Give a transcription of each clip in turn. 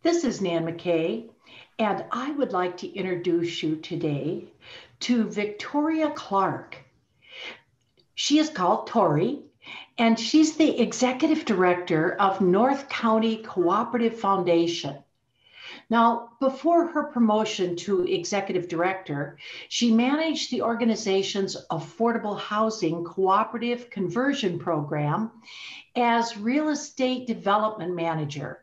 This is Nan McKay, and I would like to introduce you today to Victoria Clark. She is called Tory, and she's the Executive Director of North County Cooperative Foundation. Now, before her promotion to Executive Director, she managed the organization's Affordable Housing Cooperative Conversion Program as Real Estate Development Manager,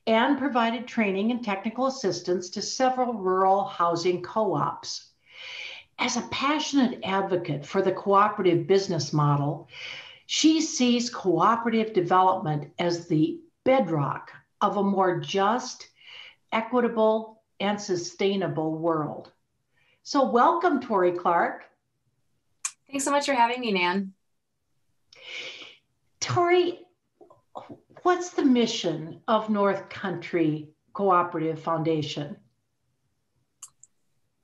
and provided training and technical assistance to several rural housing co-ops. As a passionate advocate for the cooperative business model, she sees cooperative development as the bedrock of a more just, equitable, and sustainable world. So welcome, Tory Clark. Thanks so much for having me, Nan. Tory, what's the mission of Northcountry Cooperative Foundation?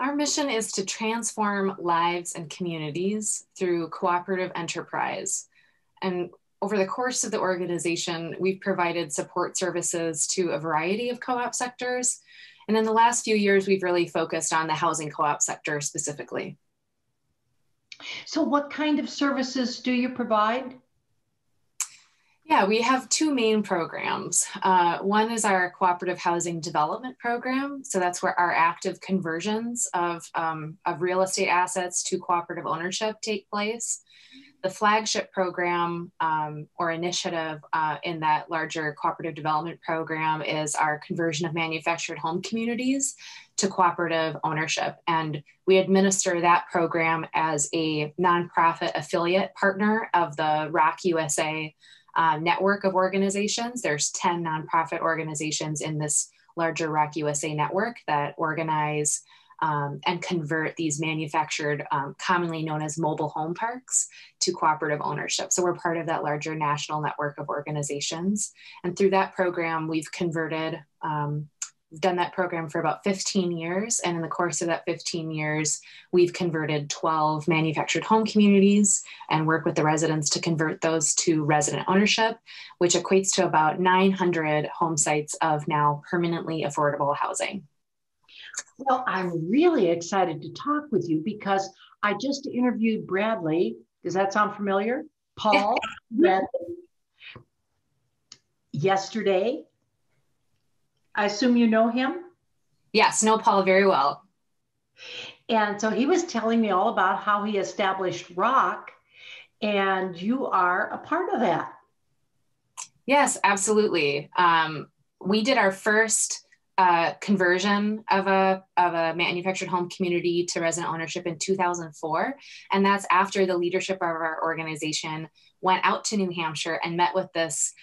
Our mission is to transform lives and communities through cooperative enterprise. And over the course of the organization, we've provided support services to a variety of co-op sectors. And in the last few years, we've really focused on the housing co-op sector specifically. So what kind of services do you provide? Yeah, we have two main programs. One is our cooperative housing development program. So that's where our active conversions of real estate assets to cooperative ownership take place. The flagship program or initiative in that larger cooperative development program is our conversion of manufactured home communities to cooperative ownership. And we administer that program as a nonprofit affiliate partner of the ROC USA network of organizations. There's 10 nonprofit organizations in this larger ROC USA network that organize and convert these manufactured, commonly known as mobile home parks, to cooperative ownership. So we're part of that larger national network of organizations. And through that program, we've converted, we've done that program for about 15 years. And in the course of that 15 years, we've converted 12 manufactured home communities and work with the residents to convert those to resident ownership, which equates to about 900 home sites of now permanently affordable housing. Well, I'm really excited to talk with you because I just interviewed Bradley. Does that sound familiar? Paul Bradley yesterday. I assume you know him? Yes, know Paul very well. And so he was telling me all about how he established ROC, and you are a part of that. Yes, absolutely. We did our first conversion of a manufactured home community to resident ownership in 2004. And that's after the leadership of our organization went out to New Hampshire and met with this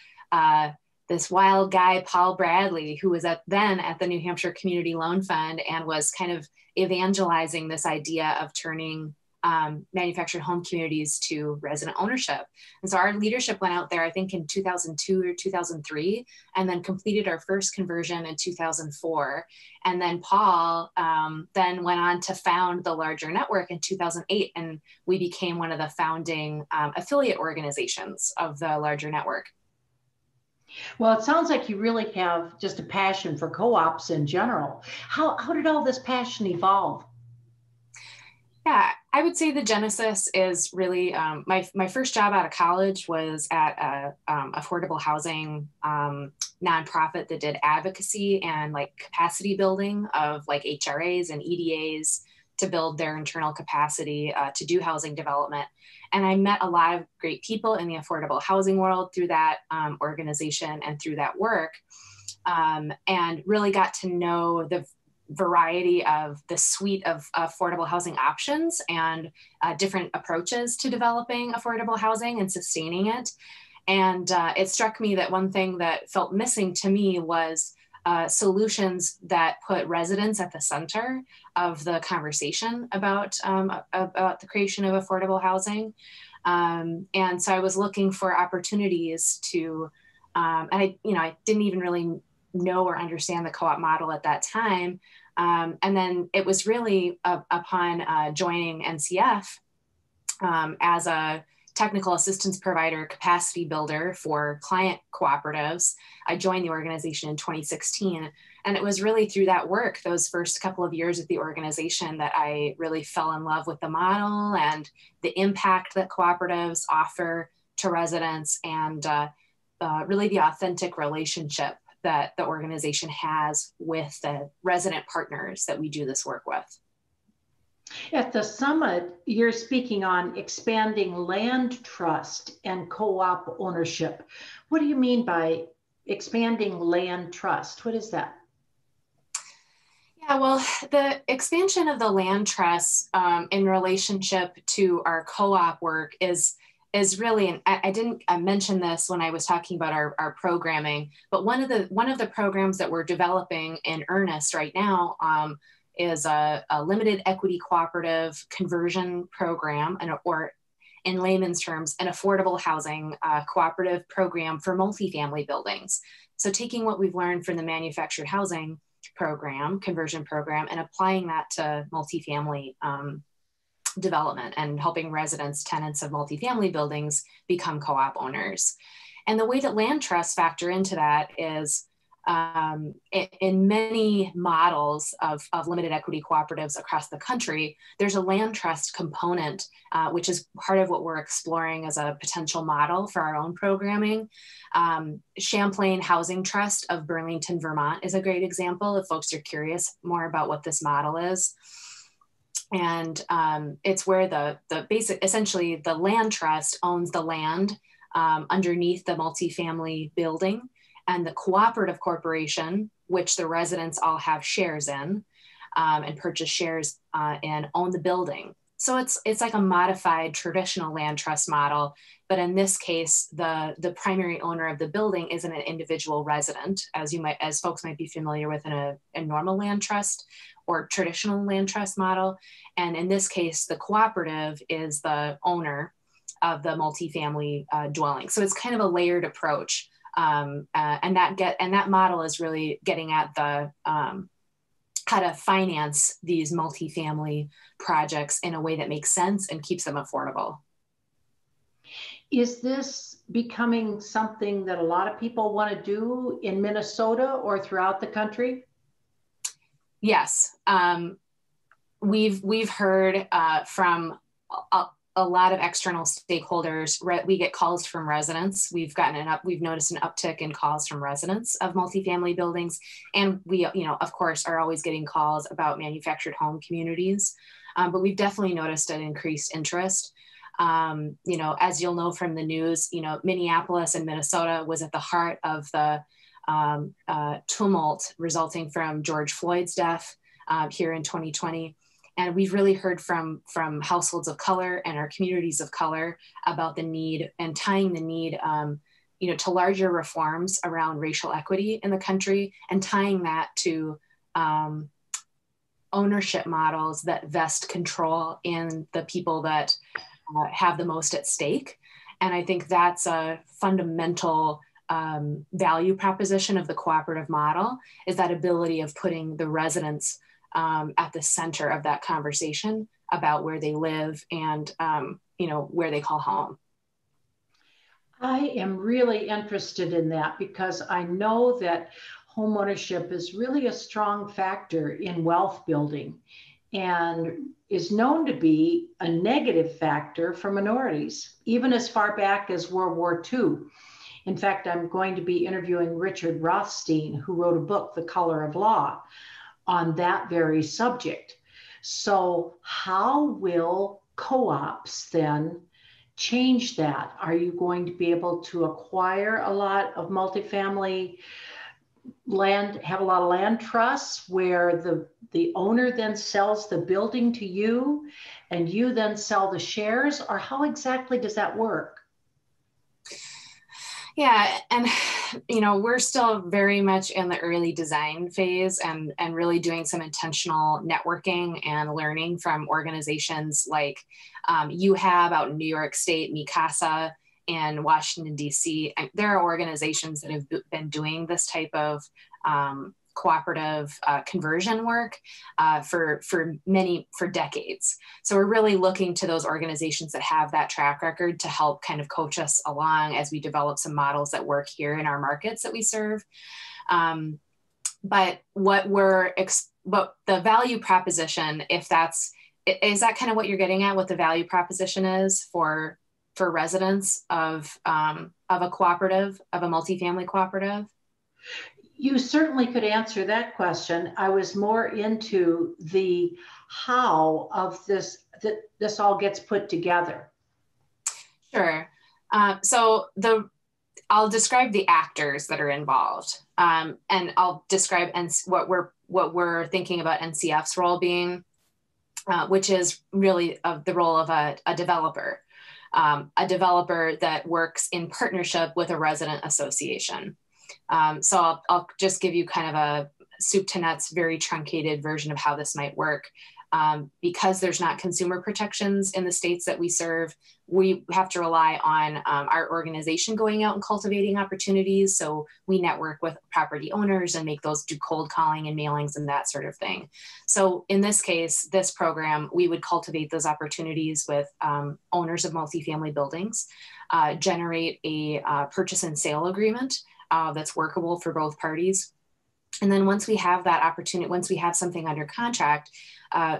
wild guy, Paul Bradley, who was then at the New Hampshire Community Loan Fund and was kind of evangelizing this idea of turning manufactured home communities to resident ownership. And so our leadership went out there, I think in 2002 or 2003, and then completed our first conversion in 2004. And then Paul then went on to found the larger network in 2008, and we became one of the founding affiliate organizations of the larger network. Well, it sounds like you really have just a passion for co-ops in general. How did all this passion evolve? Yeah, I would say the genesis is really my first job out of college was at a affordable housing nonprofit that did advocacy and like capacity building of like HRAs and EDAs to build their internal capacity to do housing development. And I met a lot of great people in the affordable housing world through that organization and through that work, and really got to know the variety of the suite of affordable housing options and different approaches to developing affordable housing and sustaining it. And it struck me that one thing that felt missing to me was solutions that put residents at the center of the conversation about the creation of affordable housing. And so I was looking for opportunities to, and I didn't even really know or understand the co-op model at that time. And then it was really upon joining NCF as a technical assistance provider, capacity builder for client cooperatives. I joined the organization in 2016. And it was really through that work, those first couple of years at the organization, that I really fell in love with the model and the impact that cooperatives offer to residents, and really the authentic relationship that the organization has with the resident partners that we do this work with. At the summit, you're speaking on expanding land trust and co-op ownership. What do you mean by expanding land trust? What is that? Yeah, well, the expansion of the land trust in relationship to our co-op work is really, and I didn't mention this when I was talking about our programming, but one of the programs that we're developing in earnest right now is a limited equity cooperative conversion program, or in layman's terms, an affordable housing cooperative program for multifamily buildings. So taking what we've learned from the manufactured housing program, conversion program, and applying that to multifamily development and helping residents, tenants of multifamily buildings become co-op owners. And the way that land trusts factor into that is in many models of limited equity cooperatives across the country, there's a land trust component, which is part of what we're exploring as a potential model for our own programming. Champlain Housing Trust of Burlington, Vermont is a great example if folks are curious more about what this model is. And it's where the basic, essentially the land trust owns the land underneath the multifamily building, and the cooperative corporation, which the residents all have shares in and purchase shares and own the building. So it's like a modified traditional land trust model, but in this case, the primary owner of the building isn't an individual resident, as folks might be familiar with in a normal land trust or traditional land trust model. And in this case, the cooperative is the owner of the multifamily dwelling. So it's kind of a layered approach. And that model is really getting at the how to finance these multifamily projects in a way that makes sense and keeps them affordable. Is this becoming something that a lot of people want to do in Minnesota or throughout the country? Yes, we've heard from a lot of external stakeholders. We get calls from residents. We've noticed an uptick in calls from residents of multifamily buildings. And we, of course, are always getting calls about manufactured home communities. But we've definitely noticed an increased interest. As you'll know from the news, Minneapolis and Minnesota was at the heart of the tumult resulting from George Floyd's death here in 2020. And we've really heard from households of color and our communities of color about the need and tying the need, to larger reforms around racial equity in the country, and tying that to ownership models that vest control in the people that have the most at stake. And I think that's a fundamental value proposition of the cooperative model, is that ability of putting the residents at the center of that conversation about where they live and, where they call home. I am really interested in that because I know that homeownership is really a strong factor in wealth building and is known to be a negative factor for minorities, even as far back as World War II. In fact, I'm going to be interviewing Richard Rothstein, who wrote a book, The Color of Law, on that very subject. So how will co-ops then change that? Are you going to be able to acquire a lot of multifamily land, have a lot of land trusts where the owner then sells the building to you and you then sell the shares? Or how exactly does that work? Yeah, and we're still very much in the early design phase and really doing some intentional networking and learning from organizations like UHAB out in New York State, Mikasa in Washington, D.C. And there are organizations that have been doing this type of cooperative conversion work for decades. So we're really looking to those organizations that have that track record to help kind of coach us along as we develop some models that work here in our markets that we serve. But what the value proposition, is that kind of what you're getting at, what the value proposition is for residents of a cooperative, of a multifamily cooperative? You certainly could answer that question. I was more into the how of this, that this all gets put together. Sure. So I'll describe the actors that are involved, and I'll describe what we're thinking about NCF's role being, which is really the role of a developer that works in partnership with a resident association. So I'll just give you kind of a soup to nuts, very truncated version of how this might work. Because there's not consumer protections in the states that we serve, we have to rely on our organization going out and cultivating opportunities. So we network with property owners and do cold calling and mailings and that sort of thing. So in this case, this program, we would cultivate those opportunities with owners of multifamily buildings, generate a purchase and sale agreement that's workable for both parties. And then once we have that opportunity, once we have something under contract,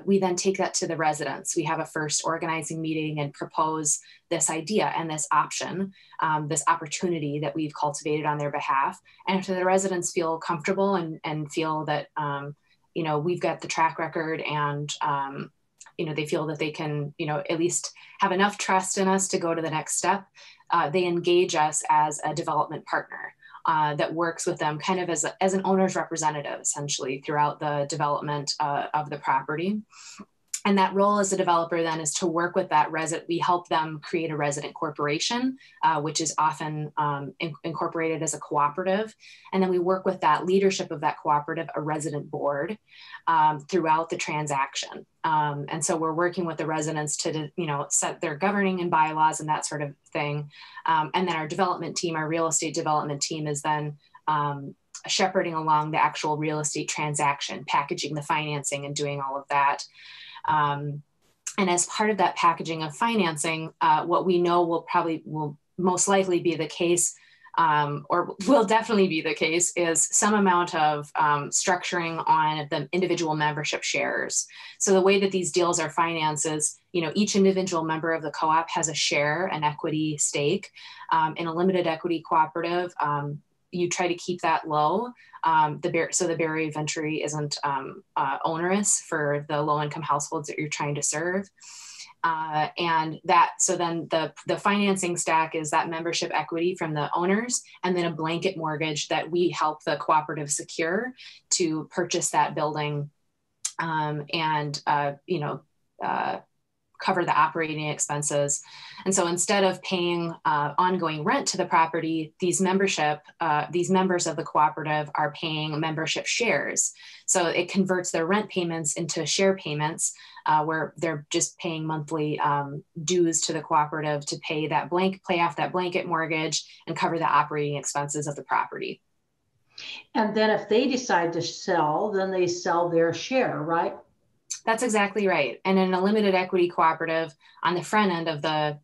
we then take that to the residents. We have a first organizing meeting and propose this idea and this option, this opportunity that we've cultivated on their behalf. And if the residents feel comfortable and feel that, we've got the track record and, they feel that they can, at least have enough trust in us to go to the next step, they engage us as a development partner. That works with them kind of as an owner's representative, essentially, throughout the development of the property. And that role as a developer then is to work with that resident. We help them create a resident corporation, which is often incorporated as a cooperative. And then we work with that leadership of that cooperative, a resident board, throughout the transaction. And so we're working with the residents to, set their governing and bylaws and that sort of thing. And then our development team, our real estate development team, is then shepherding along the actual real estate transaction, packaging the financing and doing all of that. And as part of that packaging of financing, what we know will most likely be the case, or will definitely be the case, is some amount of structuring on the individual membership shares. So the way that these deals are financed is, each individual member of the co-op has a share, an equity stake. In a limited equity cooperative, you try to keep that low. So the barrier of entry isn't onerous for the low-income households that you're trying to serve. So then the financing stack is that membership equity from the owners, and then a blanket mortgage that we help the cooperative secure to purchase that building, cover the operating expenses. And so instead of paying ongoing rent to the property, these members of the cooperative are paying membership shares. So it converts their rent payments into share payments, where they're just paying monthly dues to the cooperative to pay off that blanket mortgage and cover the operating expenses of the property. And then if they decide to sell, then they sell their share, right? That's exactly right. And in a limited equity cooperative, on the front end of the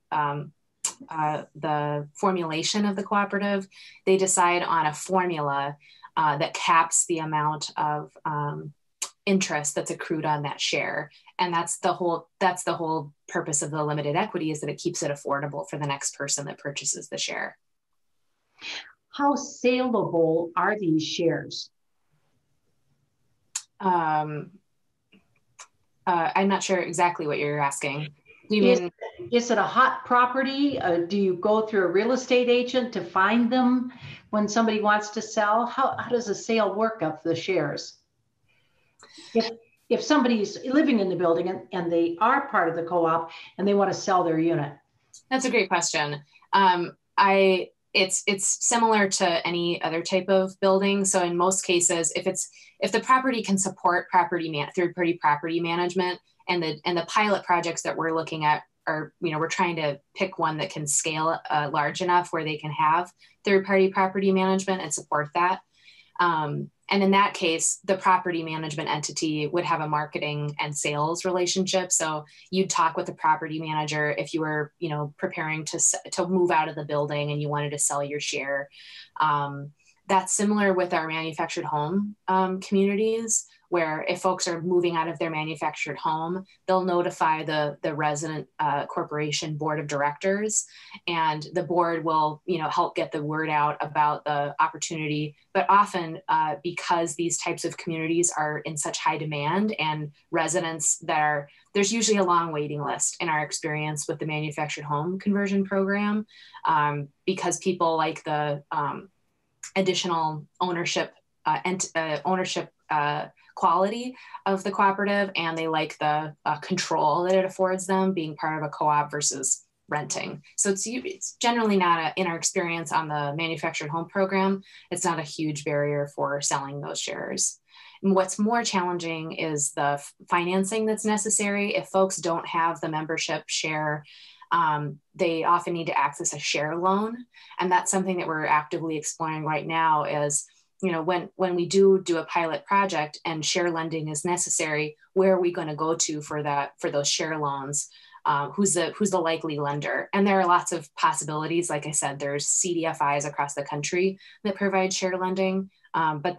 formulation of the cooperative, they decide on a formula that caps the amount of interest that's accrued on that share. And that's the whole purpose of the limited equity, is that it keeps it affordable for the next person that purchases the share. How saleable are these shares? I'm not sure exactly what you're asking. Is it a hot property? Do you go through a real estate agent to find them when somebody wants to sell? How does a sale work of the shares? If somebody's living in the building and they are part of the co-op and they want to sell their unit? That's a great question. It's similar to any other type of building. So in most cases, if the property can support third-party property management, and the pilot projects that we're looking at are, we're trying to pick one that can scale large enough where they can have third-party property management and support that. And in that case, the property management entity would have a marketing and sales relationship. So you'd talk with the property manager if you were, preparing to move out of the building and you wanted to sell your share. That's similar with our manufactured home communities, where if folks are moving out of their manufactured home, they'll notify the resident corporation board of directors, and the board will, help get the word out about the opportunity. But often, because these types of communities are in such high demand and residents there's usually a long waiting list in our experience with the manufactured home conversion program, because people like the additional ownership quality of the cooperative, and they like the control that it affords them being part of a co-op versus renting. So it's generally not in our experience on the manufactured home program, it's not a huge barrier for selling those shares. And what's more challenging is the financing that's necessary. If folks don't have the membership share, they often need to access a share loan. And that's something that we're actively exploring right now is, when we do a pilot project and share lending is necessary, where are we going to go to for those share loans? Who's the likely lender? And there are lots of possibilities. Like I said, there's CDFIs across the country that provide share lending. But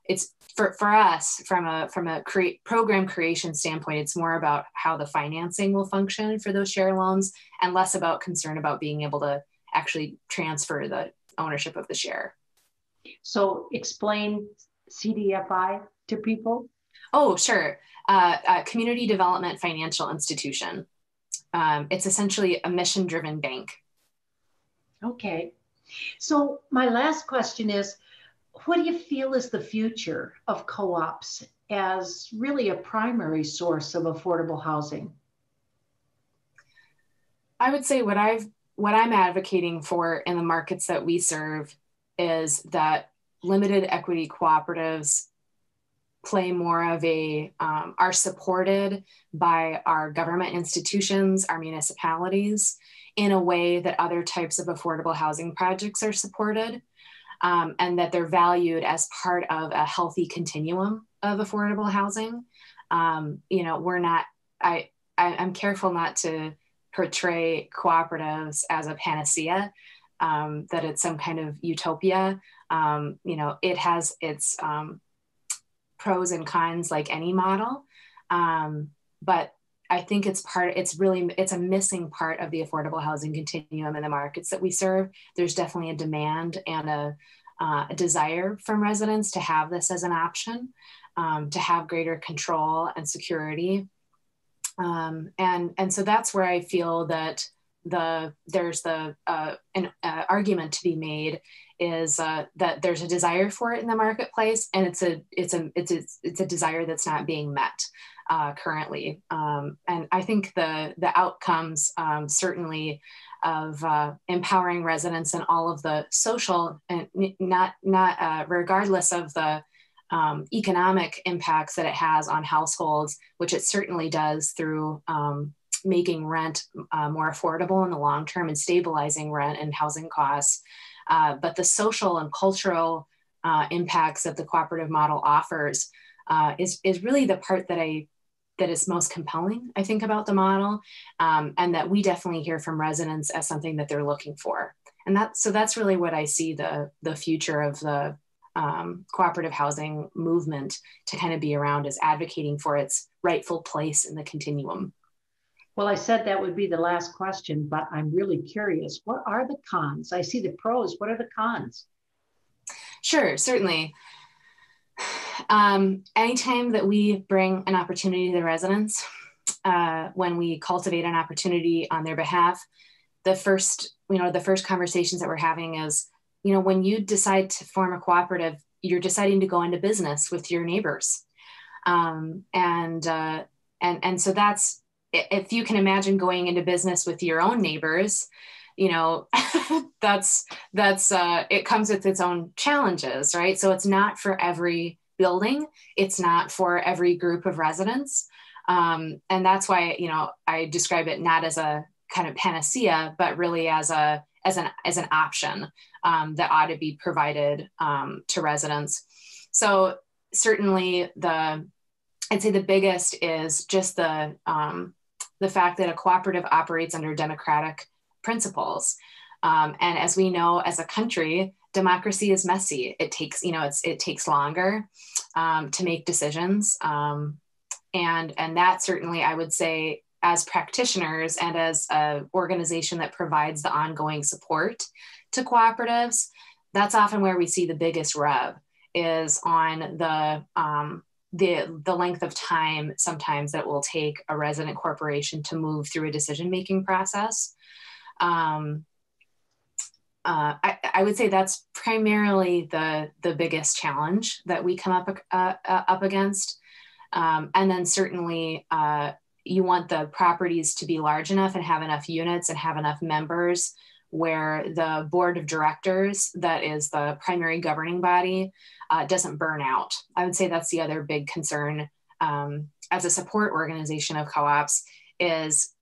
it's for us from a program creation standpoint, it's more about how the financing will function for those share loans and less about concern about being able to actually transfer the ownership of the share. So explain CDFI to people. Oh, sure. Community Development Financial Institution. It's essentially a mission-driven bank. Okay. So my last question is, what do you feel is the future of co-ops as really a primary source of affordable housing? I would say what I'm advocating for in the markets that we serve is that limited equity cooperatives play more of are supported by our government institutions, our municipalities, in a way that other types of affordable housing projects are supported, and that they're valued as part of a healthy continuum of affordable housing. I'm careful not to portray cooperatives as a panacea, that it's some kind of utopia. It has its pros and cons like any model. But I think it's a missing part of the affordable housing continuum in the markets that we serve. There's definitely a demand and a desire from residents to have this as an option, to have greater control and security. And so that's where I feel that there's an argument to be made is that there's a desire for it in the marketplace, and it's a desire that's not being met currently. And I think the outcomes certainly of empowering residents and all of the social and not regardless of the economic impacts that it has on households, which it certainly does through making rent more affordable in the long term and stabilizing rent and housing costs. But the social and cultural impacts that the cooperative model offers is really the part that is most compelling, I think, about the model, and that we definitely hear from residents as something that they're looking for. And that's really what I see the future of the cooperative housing movement to kind of be around, is advocating for its rightful place in the continuum. Well, I said that would be the last question, but I'm really curious. What are the cons? I see the pros. What are the cons? Sure, certainly. Anytime that we bring an opportunity to the residents, when we cultivate an opportunity on their behalf, the first conversations that we're having is, when you decide to form a cooperative, you're deciding to go into business with your neighbors. And so that's, if you can imagine going into business with your own neighbors, that's it comes with its own challenges, right? So it's not for every building. It's not for every group of residents. And that's why, I describe it not as a kind of panacea, but really as as an option that ought to be provided to residents. So certainly I'd say the biggest is just the fact that a cooperative operates under democratic principles. And as we know, as a country, democracy is messy. It takes, it takes longer to make decisions. And that certainly, I would say, as practitioners and as an organization that provides the ongoing support to cooperatives, that's often where we see the biggest rub, is on the length of time sometimes that will take a resident corporation to move through a decision-making process. I would say that's primarily the biggest challenge that we come up against. And then certainly you want the properties to be large enough and have enough units and have enough members where the board of directors, that is the primary governing body, doesn't burn out. I would say that's the other big concern as a support organization of co-ops, is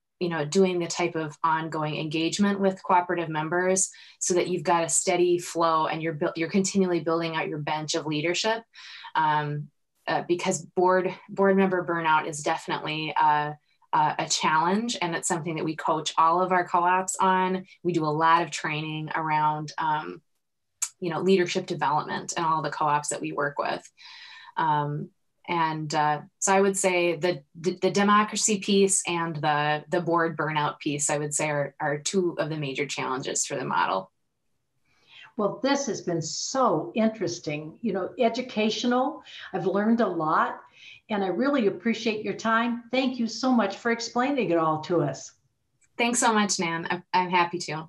doing the type of ongoing engagement with cooperative members so that you've got a steady flow and you're continually building out your bench of leadership, because board member burnout is definitely a challenge, and it's something that we coach all of our co-ops on. We do a lot of training around leadership development and all the co-ops that we work with. So I would say the democracy piece and the board burnout piece, I would say, are two of the major challenges for the model. Well, this has been so interesting, educational. I've learned a lot, and I really appreciate your time. Thank you so much for explaining it all to us. Thanks so much, Nan. I'm happy to.